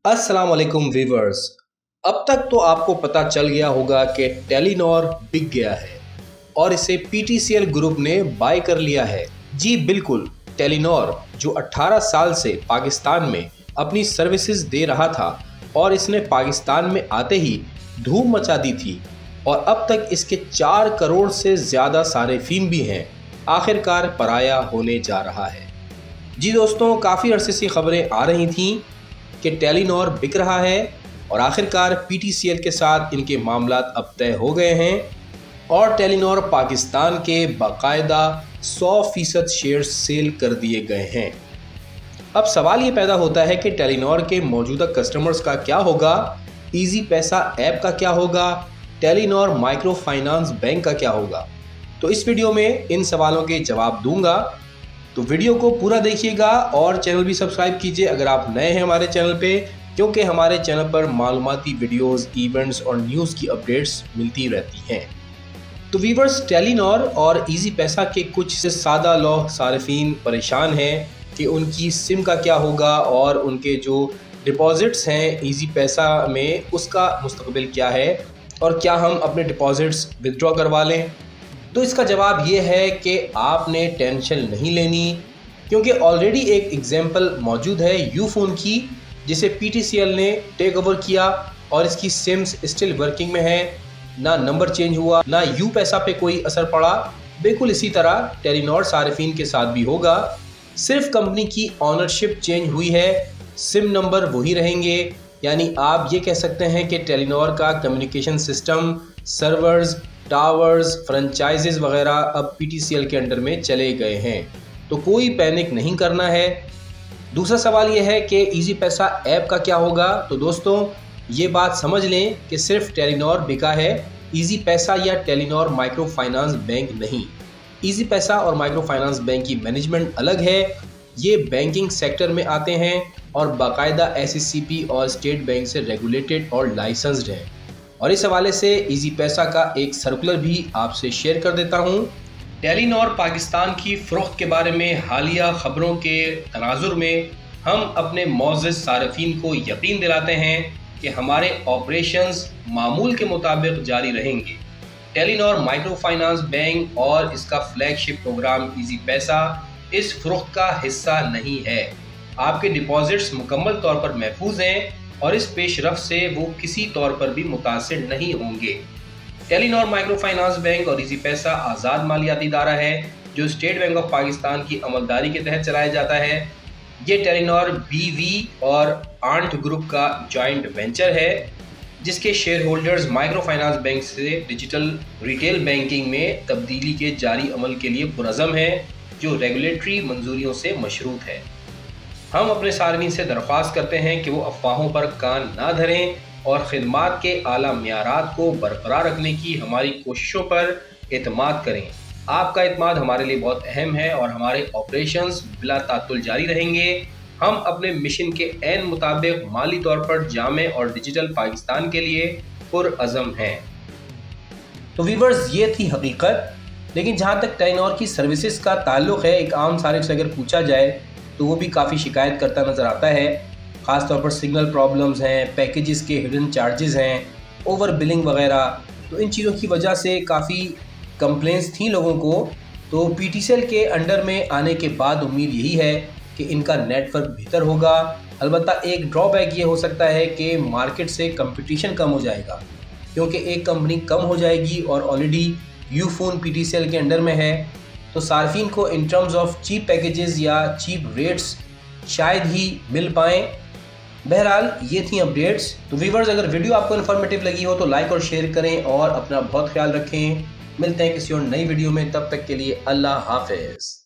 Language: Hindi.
अस्सलाम वालेकुम व्यूअर्स। अब तक तो आपको पता चल गया होगा कि टेलीनॉर बिक गया है और इसे पीटीसीएल ग्रुप ने बाय कर लिया है। जी बिल्कुल, टेलीनॉर जो 18 साल से पाकिस्तान में अपनी सर्विसेज दे रहा था और इसने पाकिस्तान में आते ही धूम मचा दी थी और अब तक इसके 4 करोड़ से ज़्यादा सारिफीन भी हैं, आखिरकार पराया होने जा रहा है। जी दोस्तों, काफ़ी अरसे से खबरें आ रही थीं कि टेलीनॉर बिक रहा है और आखिरकार पीटीसीएल के साथ इनके मामलात अब तय हो गए हैं और टेलीनॉर पाकिस्तान के बाकायदा 100% शेयर्स सेल कर दिए गए हैं। अब सवाल ये पैदा होता है कि टेलीनॉर के मौजूदा कस्टमर्स का क्या होगा, इजी पैसा ऐप का क्या होगा, टेलीनॉर माइक्रो फाइनेंस बैंक का क्या होगा। तो इस वीडियो में इन सवालों के जवाब दूंगा, तो वीडियो को पूरा देखिएगा और चैनल भी सब्सक्राइब कीजिए अगर आप नए हैं हमारे चैनल पे, क्योंकि हमारे चैनल पर मालूमाती वीडियोस, इवेंट्स और न्यूज़ की अपडेट्स मिलती रहती हैं। तो वीवर्स, टेलीनॉर और इजी पैसा के कुछ से सादा लौह सारिफीन परेशान हैं कि उनकी सिम का क्या होगा और उनके जो डिपॉजिट्स हैं इजी पैसा में उसका मुस्तकबिल क्या है और क्या हम अपने डिपॉजिट्स विदड्रॉ करवा लें। तो इसका जवाब ये है कि आपने टेंशन नहीं लेनी, क्योंकि ऑलरेडी एक एग्जांपल मौजूद है यूफोन की, जिसे पीटीसीएल ने टेक ओवर किया और इसकी सिम्स स्टिल वर्किंग में है, ना नंबर चेंज हुआ, ना यू पैसा पे कोई असर पड़ा। बिल्कुल इसी तरह टेलीनॉर सारिफीन के साथ भी होगा, सिर्फ कंपनी की ऑनरशिप चेंज हुई है, सिम नंबर वही रहेंगे। यानी आप ये कह सकते हैं कि टेलीनॉर का communication system, servers, towers, franchises वगैरह अब पीटीसीएल के अंडर में चले गए हैं, तो कोई पैनिक नहीं करना है। दूसरा सवाल यह है कि इजी पैसा ऐप का क्या होगा। तो दोस्तों, ये बात समझ लें कि सिर्फ टेलीनॉर बिका है, इजी पैसा या टेलीनॉर माइक्रो फाइनेंस बैंक नहीं। इजी पैसा और माइक्रो फाइनेंस बैंक की मैनेजमेंट अलग है, ये बैंकिंग सेक्टर में आते हैं और बाकायदा एससीसीपी और स्टेट बैंक से रेगुलेटेड और लाइसेंस्ड हैं। और इस हवाले से इजी पैसा का एक सर्कुलर भी आपसे शेयर कर देता हूं। टेलीनॉर पाकिस्तान की फ़रोख्त के बारे में हालिया खबरों के तनाजुर में हम अपने मौजूद सारिफीन को यकीन दिलाते हैं कि हमारे ऑपरेशंस मामूल के मुताबिक जारी रहेंगे। टेलीनॉर माइक्रो फाइनेंस बैंक और इसका फ्लैगशिप प्रोग्राम इजी पैसा इस फ़रोख्त का हिस्सा नहीं है। आपके डिपॉजिट्स मुकम्मल तौर पर महफूज हैं और इस पेशरफ से वो किसी तौर पर भी मुतासिर नहीं होंगे। टेलीनॉर माइक्रो फाइनेंस बैंक और इजी पैसा आज़ाद मालियाती इदारा है जो स्टेट बैंक ऑफ पाकिस्तान की अमलदारी के तहत चलाया जाता है। ये टेलीनॉर बीवी और आंट ग्रुप का जॉइंट वेंचर है, जिसके share holders micro finance bank से डिजिटल रिटेल बैंकिंग में तब्दीली के जारी अमल के लिए पुरज़म है, जो रेगुलेटरी मंजूरियों से मशरूत है। हम अपने सार्फिन से दरख्वास्त करते हैं कि वो अफवाहों पर कान ना धरें और खिदमात के आला मियारात को बरकरार रखने की हमारी कोशिशों पर एतमाद करें। आपका एतमाद हमारे लिए बहुत अहम है और हमारे ऑपरेशंस बिला तातुल जारी रहेंगे। हम अपने मिशन के ऐन मुताबिक माली तौर पर जामे और डिजिटल पाकिस्तान के लिए पुरअज़म हैं। तो व्यूअर्स, ये थी हकीकत। लेकिन जहाँ तक टेलीनॉर की सर्विसेज का ताल्लुक़ है, एक आम सारिफ से अगर पूछा जाए तो वो भी काफ़ी शिकायत करता नज़र आता है। ख़ास तौर पर सिग्नल प्रॉब्लम्स हैं, पैकेजेस के हिडन चार्जेस हैं, ओवर बिलिंग वगैरह। तो इन चीज़ों की वजह से काफ़ी कंप्लेंट्स थी लोगों को। तो पीटीसीएल के अंडर में आने के बाद उम्मीद यही है कि इनका नेटवर्क बेहतर होगा। अलबत्ता एक ड्रॉबैक ये हो सकता है कि मार्केट से कंपटीशन कम हो जाएगा, क्योंकि एक कंपनी कम हो जाएगी और ऑलरेडी यूफोन पीटीसीएल के अंडर में है, तो सार्फिन को in terms of cheap packages या चीप रेट्स शायद ही मिल पाएँ। बहरहाल, ये थी अपडेट्स। तो व्यूअर्स, अगर वीडियो आपको इन्फॉर्मेटिव लगी हो तो लाइक और शेयर करें और अपना बहुत ख्याल रखें। मिलते हैं किसी और नई वीडियो में, तब तक के लिए अल्लाह हाफ़िज़।